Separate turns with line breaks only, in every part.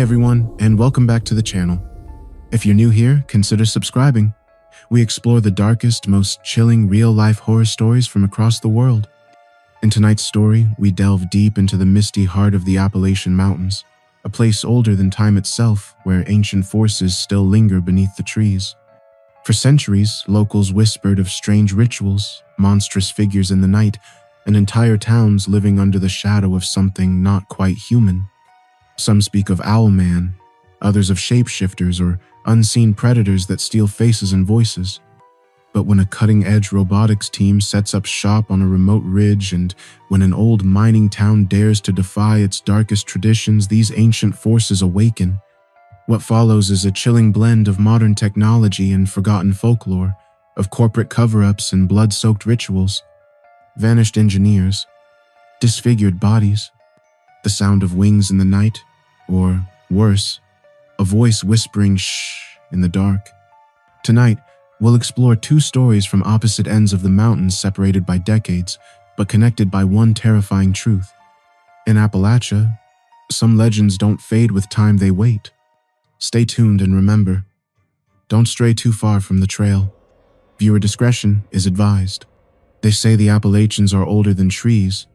everyone, and welcome back to the channel. If you're new here, consider subscribing. We explore the darkest, most chilling real-life horror stories from across the world. In tonight's story, we delve deep into the misty heart of the Appalachian Mountains, a place older than time itself, where ancient forces still linger beneath the trees. For centuries, locals whispered of strange rituals, monstrous figures in the night, and entire towns living under the shadow of something not quite human. Some speak of Owlman, others of shapeshifters or unseen predators that steal faces and voices. But when a cutting-edge robotics team sets up shop on a remote ridge, and when an old mining town dares to defy its darkest traditions, these ancient forces awaken. What follows is a chilling blend of modern technology and forgotten folklore, of corporate cover-ups and blood-soaked rituals, vanished engineers, disfigured bodies, the sound of wings in the night, or worse, a voice whispering shh in the dark. Tonight, we'll explore two stories from opposite ends of the mountains, separated by decades, but connected by one terrifying truth. In Appalachia, some legends don't fade with time, they wait. Stay tuned and remember, don't stray too far from the trail. Viewer discretion is advised. They say the Appalachians are older than trees,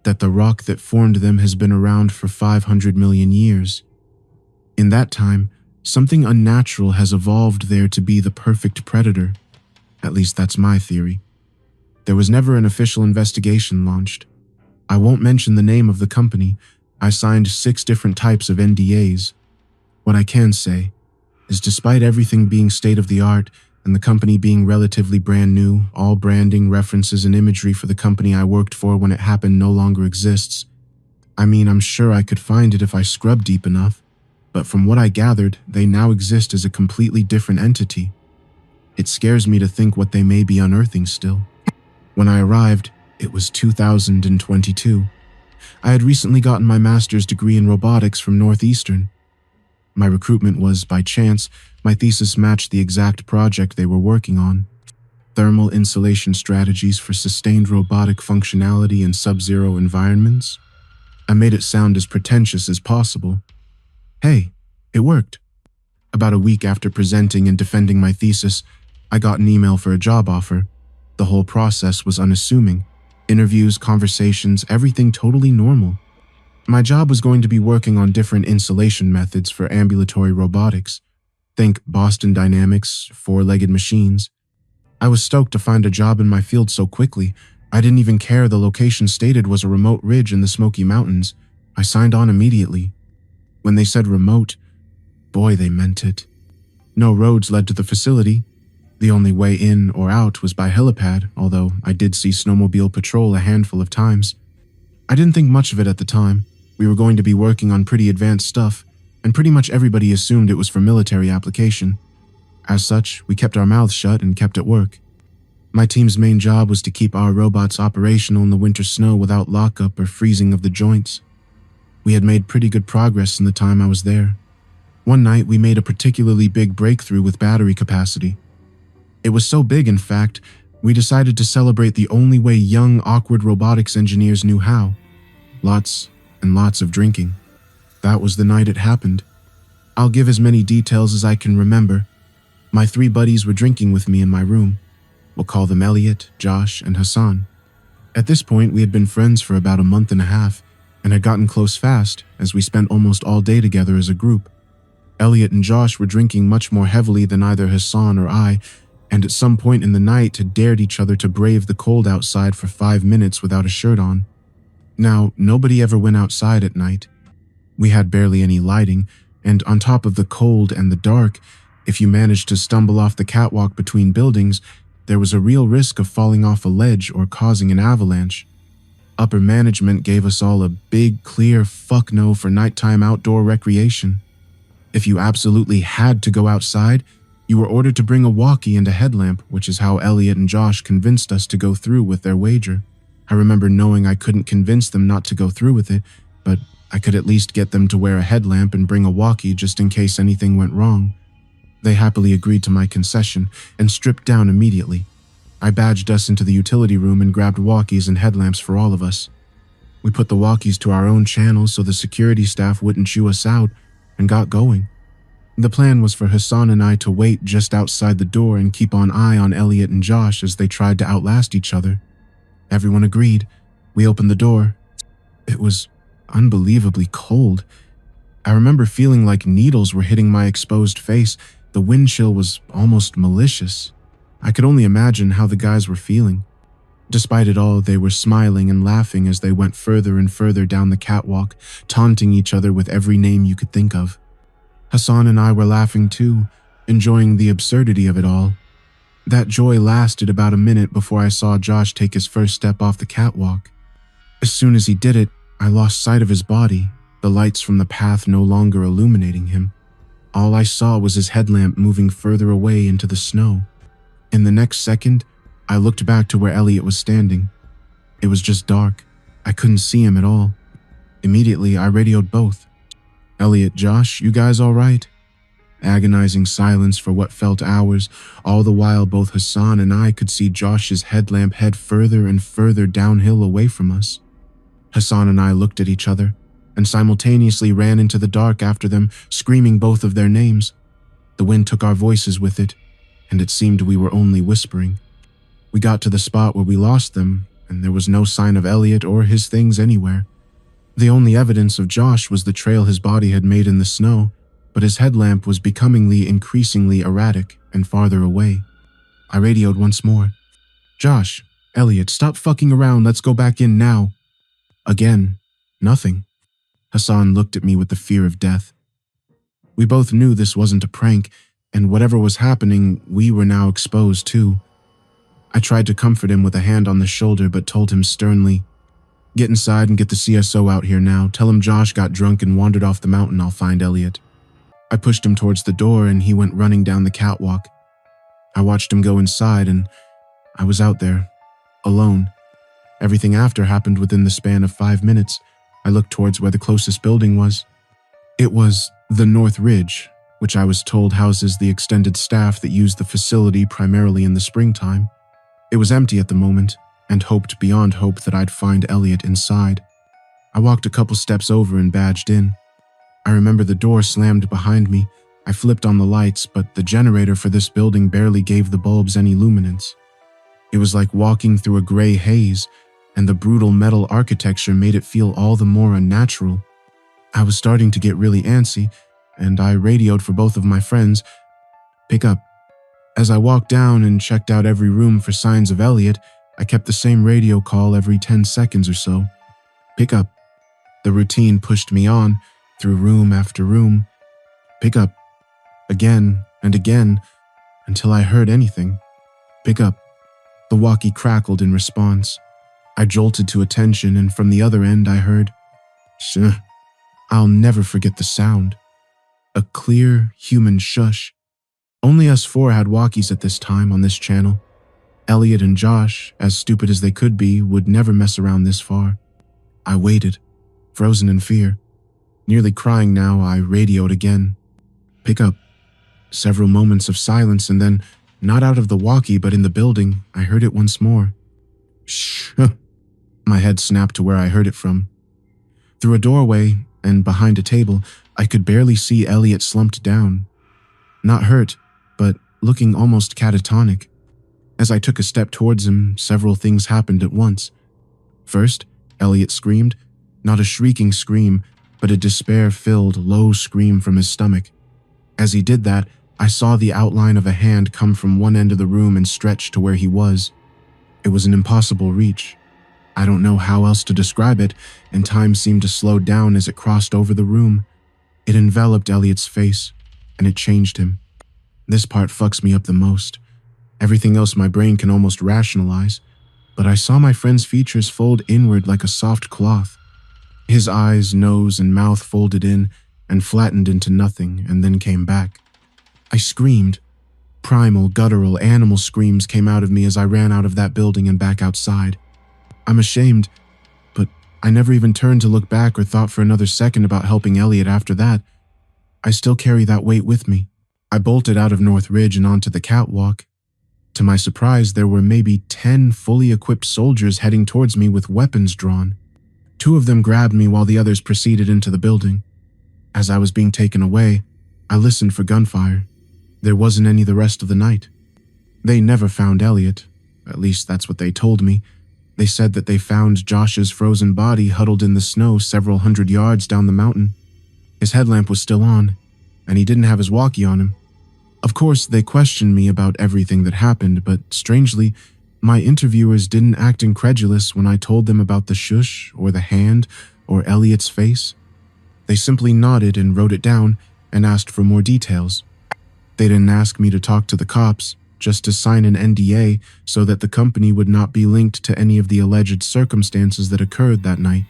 that the rock that formed them has been around for 500 million years. In that time, something unnatural has evolved there to be the perfect predator. At least that's my theory. There was never an official investigation launched. I won't mention the name of the company. I signed 6 different types of NDAs. What I can say is, despite everything being state-of-the-art and the company being relatively brand new, all branding, references, and imagery for the company I worked for when it happened no longer exists. I mean, I'm sure I could find it if I scrubbed deep enough, but from what I gathered, they now exist as a completely different entity. It scares me to think what they may be unearthing still. When I arrived, it was 2022. I had recently gotten my master's degree in robotics from Northeastern. My recruitment was, by chance, my thesis matched the exact project they were working on: thermal insulation strategies for sustained robotic functionality in sub-zero environments. I made it sound as pretentious as possible. Hey, it worked. About a week after presenting and defending my thesis, I got an email for a job offer. The whole process was unassuming. Interviews, conversations, everything totally normal. My job was going to be working on different insulation methods for ambulatory robotics. Think Boston Dynamics, 4-legged machines. I was stoked to find a job in my field so quickly. I didn't even care the location stated was a remote ridge in the Smoky Mountains. I signed on immediately. When they said remote, boy, they meant it. No roads led to the facility. The only way in or out was by helipad, although I did see snowmobile patrol a handful of times. I didn't think much of it at the time. We were going to be working on pretty advanced stuff, and pretty much everybody assumed it was for military application. As such, we kept our mouths shut and kept at work. My team's main job was to keep our robots operational in the winter snow without lockup or freezing of the joints. We had made pretty good progress in the time I was there. One night, we made a particularly big breakthrough with battery capacity. It was so big, in fact, we decided to celebrate the only way young, awkward robotics engineers knew how. Lots and lots of drinking. That was the night it happened. I'll give as many details as I can remember. My 3 buddies were drinking with me in my room. We'll call them Elliot, Josh, and Hassan. At this point, we had been friends for about a month and a half, and had gotten close fast, as we spent almost all day together as a group. Elliot and Josh were drinking much more heavily than either Hassan or I, and at some point in the night had dared each other to brave the cold outside for 5 minutes without a shirt on. Now, nobody ever went outside at night. We had barely any lighting, and on top of the cold and the dark, if you managed to stumble off the catwalk between buildings, there was a real risk of falling off a ledge or causing an avalanche. Upper management gave us all a big, clear fuck no for nighttime outdoor recreation. If you absolutely had to go outside, you were ordered to bring a walkie and a headlamp, which is how Elliot and Josh convinced us to go through with their wager. I remember knowing I couldn't convince them not to go through with it, but I could at least get them to wear a headlamp and bring a walkie just in case anything went wrong. They happily agreed to my concession and stripped down immediately. I badged us into the utility room and grabbed walkies and headlamps for all of us. We put the walkies to our own channels so the security staff wouldn't chew us out, and got going. The plan was for Hassan and I to wait just outside the door and keep an eye on Elliot and Josh as they tried to outlast each other. Everyone agreed. We opened the door. It was unbelievably cold. I remember feeling like needles were hitting my exposed face. The wind chill was almost malicious. I could only imagine how the guys were feeling. Despite it all, they were smiling and laughing as they went further and further down the catwalk, taunting each other with every name you could think of. Hassan and I were laughing too, enjoying the absurdity of it all. That joy lasted about a minute before I saw Josh take his first step off the catwalk. As soon as he did it, I lost sight of his body, the lights from the path no longer illuminating him. All I saw was his headlamp moving further away into the snow. In the next second, I looked back to where Elliot was standing. It was just dark. I couldn't see him at all. Immediately, I radioed both. "Elliot, Josh, you guys all right?" Agonizing silence for what felt hours, all the while both Hassan and I could see Josh's headlamp head further and further downhill away from us. Hassan and I looked at each other and simultaneously ran into the dark after them, screaming both of their names. The wind took our voices with it, and it seemed we were only whispering. We got to the spot where we lost them, and there was no sign of Elliot or his things anywhere. The only evidence of Josh was the trail his body had made in the snow, but his headlamp was becomingly increasingly erratic and farther away. I radioed once more. "Josh, Elliot, stop fucking around, let's go back in now." Again, nothing. Hassan looked at me with the fear of death. We both knew this wasn't a prank, and whatever was happening, we were now exposed to. I tried to comfort him with a hand on the shoulder, but told him sternly, "Get inside and get the CSO out here now. Tell him Josh got drunk and wandered off the mountain. I'll find Elliot." I pushed him towards the door and he went running down the catwalk. I watched him go inside and I was out there, alone. Everything after happened within the span of 5 minutes. I looked towards where the closest building was. It was the North Ridge, which I was told houses the extended staff that used the facility primarily in the springtime. It was empty at the moment, and hoped beyond hope that I'd find Elliot inside. I walked a couple steps over and badged in. I remember the door slammed behind me. I flipped on the lights, but the generator for this building barely gave the bulbs any luminance. It was like walking through a gray haze, and the brutal metal architecture made it feel all the more unnatural. I was starting to get really antsy, and I radioed for both of my friends. "Pick up." As I walked down and checked out every room for signs of Elliot, I kept the same radio call every 10 seconds or so. "Pick up." The routine pushed me on, through room after room. "Pick up." Again and again, until I heard anything. "Pick up." The walkie crackled in response. I jolted to attention, and from the other end I heard, "Shh." I'll never forget the sound. A clear, human shush. Only us four had walkies at this time on this channel. Elliot and Josh, as stupid as they could be, would never mess around this far. I waited, frozen in fear. Nearly crying now, I radioed again. "Pick up." Several moments of silence, and then, not out of the walkie but in the building, I heard it once more. "Shh." My head snapped to where I heard it from. Through a doorway and behind a table, I could barely see Elliot slumped down. Not hurt, but looking almost catatonic. As I took a step towards him, several things happened at once. First, Elliot screamed, not a shrieking scream, but a despair-filled, low scream from his stomach. As he did that, I saw the outline of a hand come from one end of the room and stretch to where he was. It was an impossible reach. I don't know how else to describe it, and time seemed to slow down as it crossed over the room. It enveloped Elliot's face, and it changed him. This part fucks me up the most. Everything else my brain can almost rationalize, but I saw my friend's features fold inward like a soft cloth. His eyes, nose, and mouth folded in and flattened into nothing and then came back. I screamed. Primal, guttural, animal screams came out of me as I ran out of that building and back outside. I'm ashamed, but I never even turned to look back or thought for another second about helping Elliot after that. I still carry that weight with me. I bolted out of North Ridge and onto the catwalk. To my surprise, there were maybe 10 fully equipped soldiers heading towards me with weapons drawn. 2 of them grabbed me while the others proceeded into the building. As I was being taken away, I listened for gunfire. There wasn't any the rest of the night. They never found Elliot. At least that's what they told me. They said that they found Josh's frozen body huddled in the snow several hundred yards down the mountain. His headlamp was still on, and he didn't have his walkie on him. Of course, they questioned me about everything that happened, but strangely, my interviewers didn't act incredulous when I told them about the shush or the hand or Elliot's face. They simply nodded and wrote it down and asked for more details. They didn't ask me to talk to the cops, just to sign an NDA so that the company would not be linked to any of the alleged circumstances that occurred that night.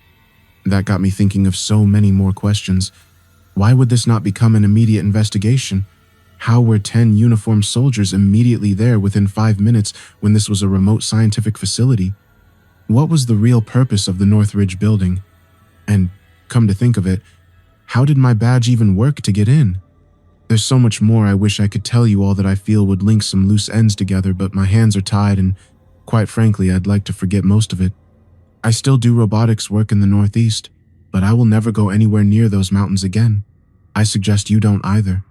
That got me thinking of so many more questions. Why would this not become an immediate investigation? How were 10 uniformed soldiers immediately there within 5 minutes when this was a remote scientific facility? What was the real purpose of the Northridge building? And, come to think of it, how did my badge even work to get in? There's so much more I wish I could tell you all that I feel would link some loose ends together, but my hands are tied and, quite frankly, I'd like to forget most of it. I still do robotics work in the Northeast, but I will never go anywhere near those mountains again. I suggest you don't either.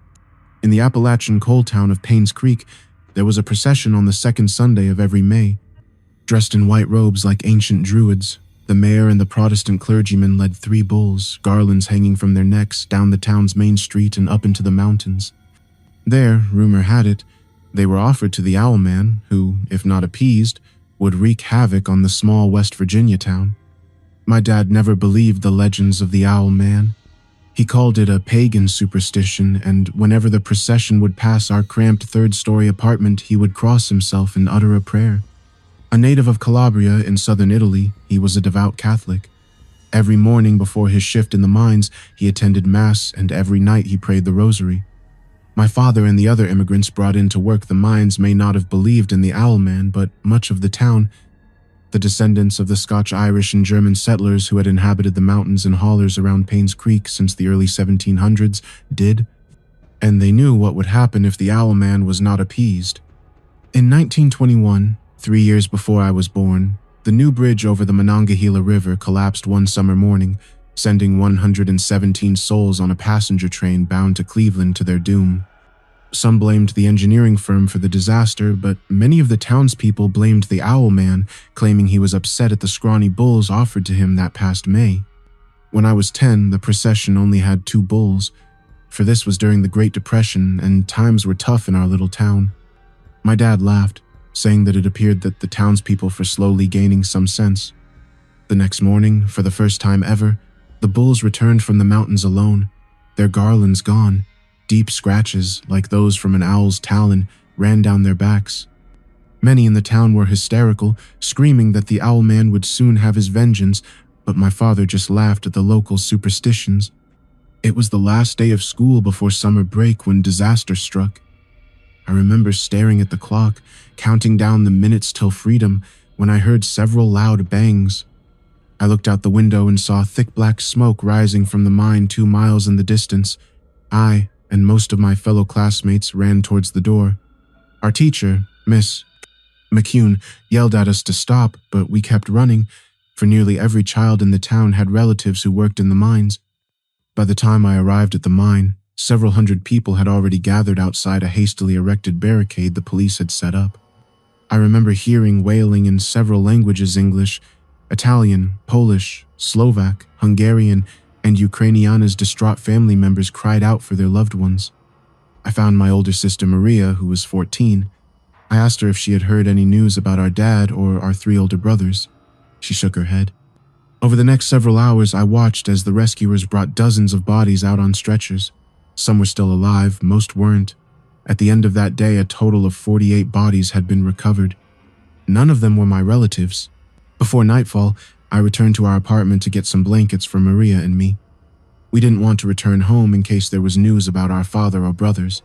In the Appalachian coal town of Paynes Creek, there was a procession on the second Sunday of every May. Dressed in white robes like ancient druids, the mayor and the Protestant clergyman led 3 bulls, garlands hanging from their necks, down the town's main street and up into the mountains. There, rumor had it, they were offered to the Owl Man, who, if not appeased, would wreak havoc on the small West Virginia town. My dad never believed the legends of the Owl Man. He called it a pagan superstition, and whenever the procession would pass our cramped 3rd-story apartment, he would cross himself and utter a prayer. A native of Calabria in southern Italy, he was a devout Catholic. Every morning before his shift in the mines, he attended Mass, and every night he prayed the rosary. My father and the other immigrants brought in to work the mines may not have believed in the Owl Man, but much of the town, the descendants of the Scotch, Irish, and German settlers who had inhabited the mountains and hollers around Paynes Creek since the early 1700s, did, and they knew what would happen if the Owl Man was not appeased. In 1921, 3 years before I was born, the new bridge over the Monongahela River collapsed one summer morning, sending 117 souls on a passenger train bound to Cleveland to their doom. Some blamed the engineering firm for the disaster, but many of the townspeople blamed the Owl Man, claiming he was upset at the scrawny bulls offered to him that past May. When I was 10, the procession only had 2 bulls, for this was during the Great Depression and times were tough in our little town. My dad laughed, saying that it appeared that the townspeople were slowly gaining some sense. The next morning, for the first time ever, the bulls returned from the mountains alone, their garlands gone. Deep scratches, like those from an owl's talon, ran down their backs. Many in the town were hysterical, screaming that the Owl Man would soon have his vengeance, but my father just laughed at the local superstitions. It was the last day of school before summer break when disaster struck. I remember staring at the clock, counting down the minutes till freedom, when I heard several loud bangs. I looked out the window and saw thick black smoke rising from the mine 2 miles in the distance. I and most of my fellow classmates ran towards the door. Our teacher, Miss McCune, yelled at us to stop, but we kept running, for nearly every child in the town had relatives who worked in the mines. By the time I arrived at the mine, several hundred people had already gathered outside a hastily erected barricade the police had set up. I remember hearing wailing in several languages: English, Italian, Polish, Slovak, Hungarian, and Ukrainiana's distraught family members cried out for their loved ones. I found my older sister Maria, who was 14. I asked her if she had heard any news about our dad or our 3 older brothers. She shook her head. Over the next several hours, I watched as the rescuers brought dozens of bodies out on stretchers. Some were still alive, most weren't. At the end of that day, a total of 48 bodies had been recovered. None of them were my relatives. Before nightfall, I returned to our apartment to get some blankets for Maria and me. We didn't want to return home in case there was news about our father or brothers.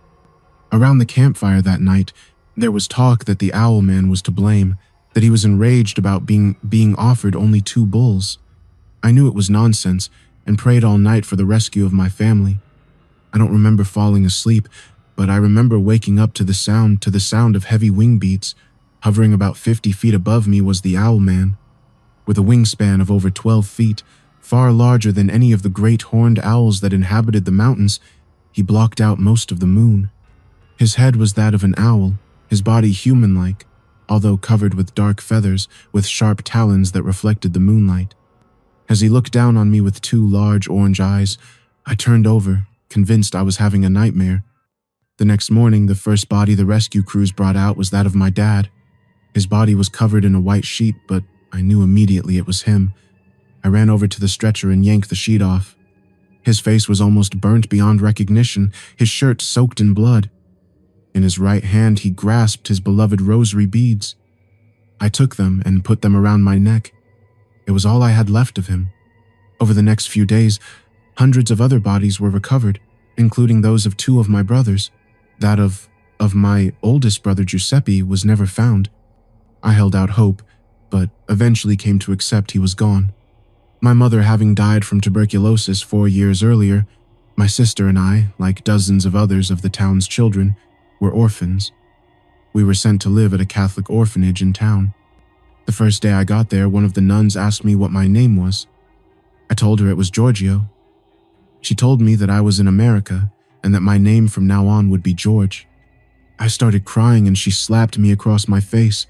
Around the campfire that night, there was talk that the Owl Man was to blame, that he was enraged about being offered only 2 bulls. I knew it was nonsense and prayed all night for the rescue of my family. I don't remember falling asleep, but I remember waking up to the sound of heavy wing beats. Hovering about 50 feet above me was the Owl Man. With a wingspan of over 12 feet, Far larger than any of the great horned owls that inhabited the mountains, he blocked out most of the moon. His head was that of an owl, his body human-like, although covered with dark feathers with sharp talons that reflected the moonlight. As he looked down on me with two large orange eyes, I turned over, convinced I was having a nightmare. The next morning, the first body the rescue crews brought out was that of my dad. His body was covered in a white sheet, but I knew immediately it was him. I ran over to the stretcher and yanked the sheet off. His face was almost burnt beyond recognition, his shirt soaked in blood. In his right hand, he grasped his beloved rosary beads. I took them and put them around my neck. It was all I had left of him. Over the next few days, hundreds of other bodies were recovered, including those of two of my brothers. That of my oldest brother Giuseppe was never found. I held out hope, but eventually came to accept he was gone. My mother having died from tuberculosis 4 years earlier, my sister and I, like dozens of others of the town's children, were orphans. We were sent to live at a Catholic orphanage in town. The first day I got there, one of the nuns asked me what my name was. I told her it was Giorgio. She told me that I was in America and that my name from now on would be George. I started crying and she slapped me across my face,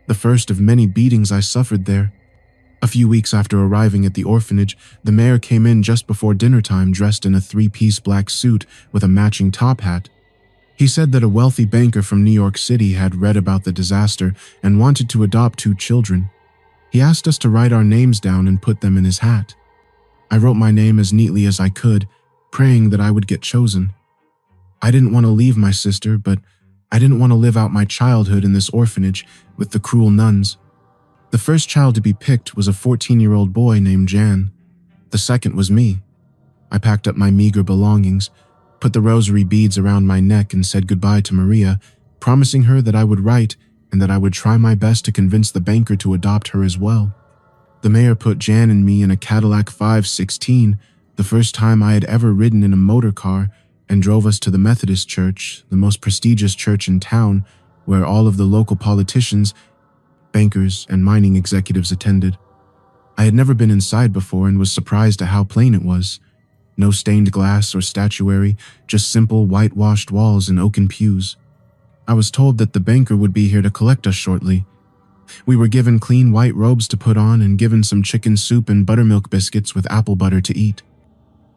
the first of many beatings I suffered there. A few weeks after arriving at the orphanage, the mayor came in just before dinner time dressed in a 3-piece black suit with a matching top hat. He said that a wealthy banker from New York City had read about the disaster and wanted to adopt 2 children. He asked us to write our names down and put them in his hat. I wrote my name as neatly as I could, praying that I would get chosen. I didn't want to leave my sister, but I didn't want to live out my childhood in this orphanage with the cruel nuns. The first child to be picked was a 14-year-old boy named Jan. The second was me. I packed up my meager belongings, put the rosary beads around my neck and said goodbye to Maria, promising her that I would write and that I would try my best to convince the banker to adopt her as well. The mayor put Jan and me in a Cadillac 516, the first time I had ever ridden in a motor car, and drove us to the Methodist church, the most prestigious church in town, where all of the local politicians, bankers, and mining executives attended. I had never been inside before and was surprised at how plain it was. No stained glass or statuary, just simple whitewashed walls and oaken pews. I was told that the banker would be here to collect us shortly. We were given clean white robes to put on and given some chicken soup and buttermilk biscuits with apple butter to eat.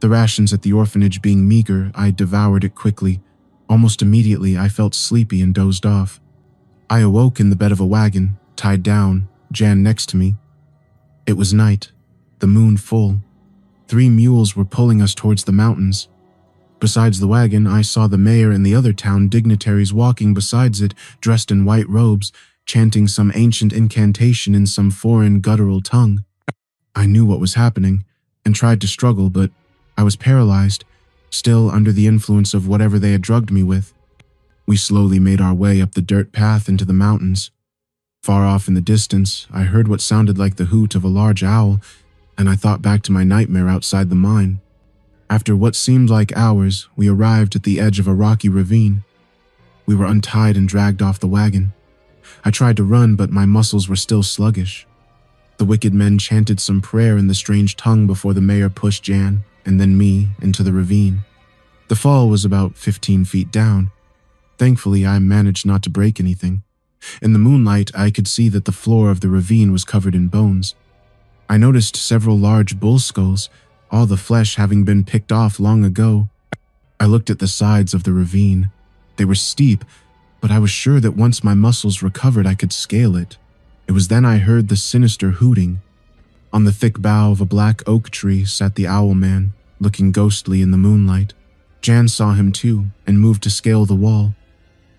The rations at the orphanage being meager, I devoured it quickly. Almost immediately, I felt sleepy and dozed off. I awoke in the bed of a wagon, tied down, Jan next to me. It was night, the moon full. 3 mules were pulling us towards the mountains. Besides the wagon, I saw the mayor and the other town dignitaries walking besides it, dressed in white robes, chanting some ancient incantation in some foreign guttural tongue. I knew what was happening, and tried to struggle, but I was paralyzed, still under the influence of whatever they had drugged me with. We slowly made our way up the dirt path into the mountains. Far off in the distance, I heard what sounded like the hoot of a large owl, and I thought back to my nightmare outside the mine. After what seemed like hours, we arrived at the edge of a rocky ravine. We were untied and dragged off the wagon. I tried to run, but my muscles were still sluggish. The wicked men chanted some prayer in the strange tongue before the mayor pushed Jan, and then me, into the ravine. The fall was about 15 feet down. Thankfully, I managed not to break anything. In the moonlight, I could see that the floor of the ravine was covered in bones. I noticed several large bull skulls, all the flesh having been picked off long ago. I looked at the sides of the ravine. They were steep, but I was sure that once my muscles recovered, I could scale it. It was then I heard the sinister hooting. On the thick bough of a black oak tree sat the owl man, looking ghostly in the moonlight. Jan saw him too, and moved to scale the wall.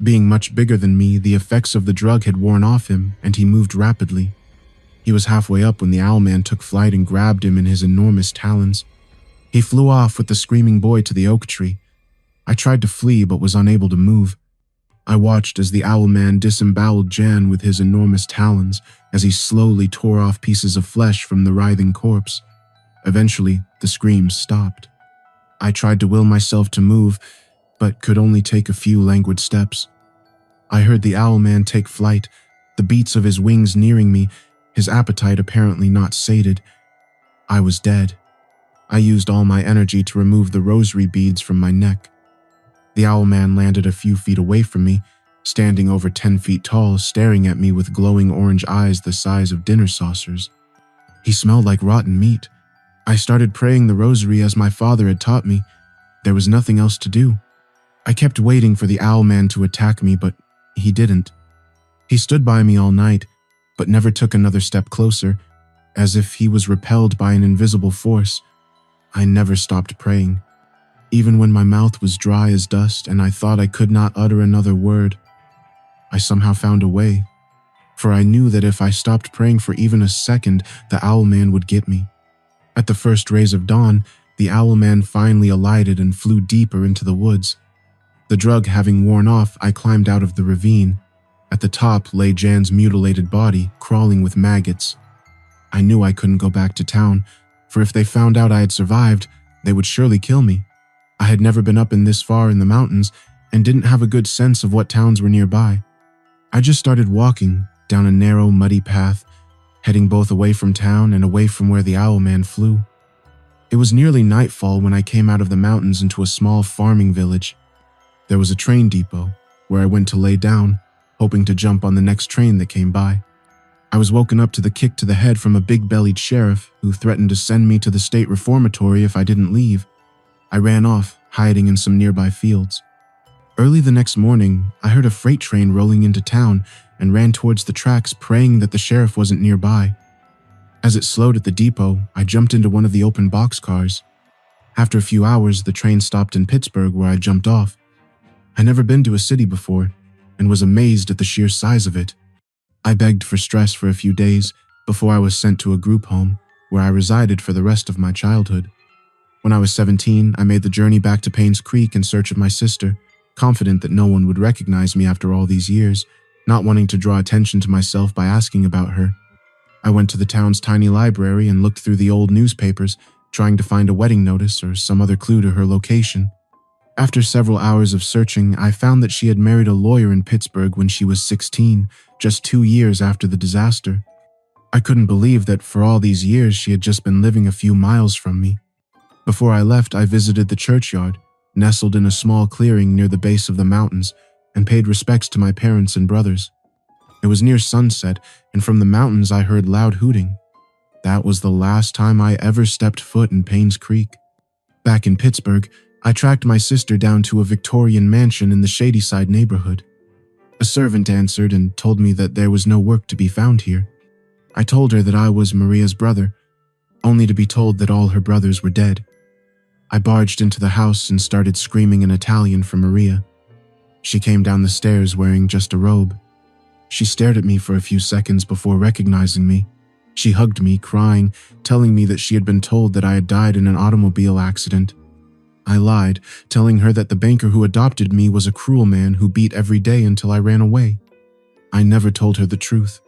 Being much bigger than me, the effects of the drug had worn off him, and he moved rapidly. He was halfway up when the owl man took flight and grabbed him in his enormous talons. He flew off with the screaming boy to the oak tree. I tried to flee but was unable to move. I watched as the owl man disemboweled Jan with his enormous talons as he slowly tore off pieces of flesh from the writhing corpse. Eventually, the screams stopped. I tried to will myself to move, but could only take a few languid steps. I heard the owl man take flight, the beats of his wings nearing me, his appetite apparently not sated. I was dead, I used all my energy to remove the rosary beads from my neck. The owl man landed a few feet away from me, standing over 10 feet tall, staring at me with glowing orange eyes the size of dinner saucers. He smelled like rotten meat. I started praying the rosary as my father had taught me. There was nothing else to do. I kept waiting for the owl man to attack me, but he didn't. He stood by me all night, but never took another step closer, as if he was repelled by an invisible force. I never stopped praying, even when my mouth was dry as dust and I thought I could not utter another word. I somehow found a way, for I knew that if I stopped praying for even a second, the owl man would get me. At the first rays of dawn, the owl man finally alighted and flew deeper into the woods. The drug having worn off, I climbed out of the ravine. At the top lay Jan's mutilated body, crawling with maggots. I knew I couldn't go back to town, for if they found out I had survived, they would surely kill me. I had never been up in this far in the mountains and didn't have a good sense of what towns were nearby. I just started walking down a narrow, muddy path, heading both away from town and away from where the owl man flew. It was nearly nightfall when I came out of the mountains into a small farming village. There was a train depot where I went to lay down, hoping to jump on the next train that came by. I was woken up to the kick to the head from a big-bellied sheriff who threatened to send me to the state reformatory if I didn't leave. I ran off, hiding in some nearby fields. Early the next morning, I heard a freight train rolling into town and ran towards the tracks, praying that the sheriff wasn't nearby. As it slowed at the depot, I jumped into one of the open boxcars. After a few hours, the train stopped in Pittsburgh, where I jumped off. I'd never been to a city before and was amazed at the sheer size of it. I begged for stress for a few days before I was sent to a group home, where I resided for the rest of my childhood. When I was 17, I made the journey back to Paynes Creek in search of my sister, confident that no one would recognize me after all these years, not wanting to draw attention to myself by asking about her. I went to the town's tiny library and looked through the old newspapers, trying to find a wedding notice or some other clue to her location. After several hours of searching, I found that she had married a lawyer in Pittsburgh when she was 16, just 2 years after the disaster. I couldn't believe that for all these years she had just been living a few miles from me. Before I left, I visited the churchyard, nestled in a small clearing near the base of the mountains, and paid respects to my parents and brothers. It was near sunset, and from the mountains I heard loud hooting. That was the last time I ever stepped foot in Paynes Creek. Back in Pittsburgh, I tracked my sister down to a Victorian mansion in the Shadyside neighborhood. A servant answered and told me that there was no work to be found here. I told her that I was Maria's brother, only to be told that all her brothers were dead. I barged into the house and started screaming in Italian for Maria. She came down the stairs wearing just a robe. She stared at me for a few seconds before recognizing me. She hugged me, crying, telling me that she had been told that I had died in an automobile accident. I lied, telling her that the banker who adopted me was a cruel man who beat every day until I ran away. I never told her the truth.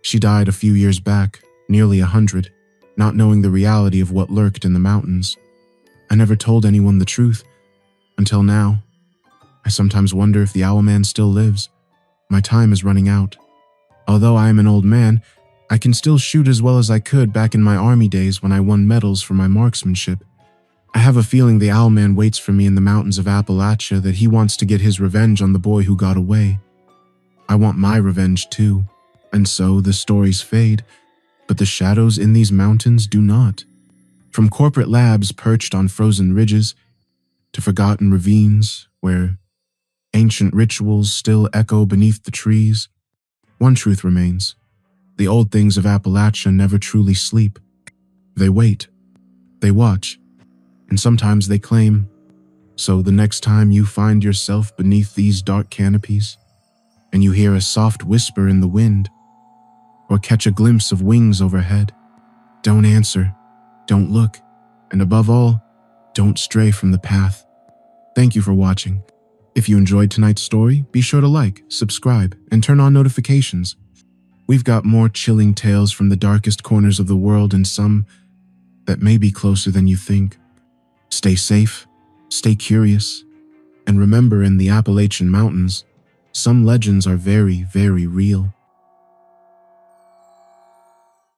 She died a few years back, nearly 100, not knowing the reality of what lurked in the mountains. I never told anyone the truth, until now. I sometimes wonder if the owl man still lives. My time is running out. Although I am an old man, I can still shoot as well as I could back in my army days when I won medals for my marksmanship. I have a feeling the owl man waits for me in the mountains of Appalachia, that he wants to get his revenge on the boy who got away. I want my revenge too, and so the stories fade, but the shadows in these mountains do not. From corporate labs perched on frozen ridges, to forgotten ravines where ancient rituals still echo beneath the trees, one truth remains. The old things of Appalachia never truly sleep. They wait, they watch, and sometimes they claim. So the next time you find yourself beneath these dark canopies, and you hear a soft whisper in the wind, or catch a glimpse of wings overhead, don't answer, don't look, and above all, don't stray from the path. Thank you for watching. If you enjoyed tonight's story, be sure to like, subscribe, and turn on notifications. We've got more chilling tales from the darkest corners of the world, and some that may be closer than you think. Stay safe, stay curious, and remember, in the Appalachian Mountains, some legends are very, very real.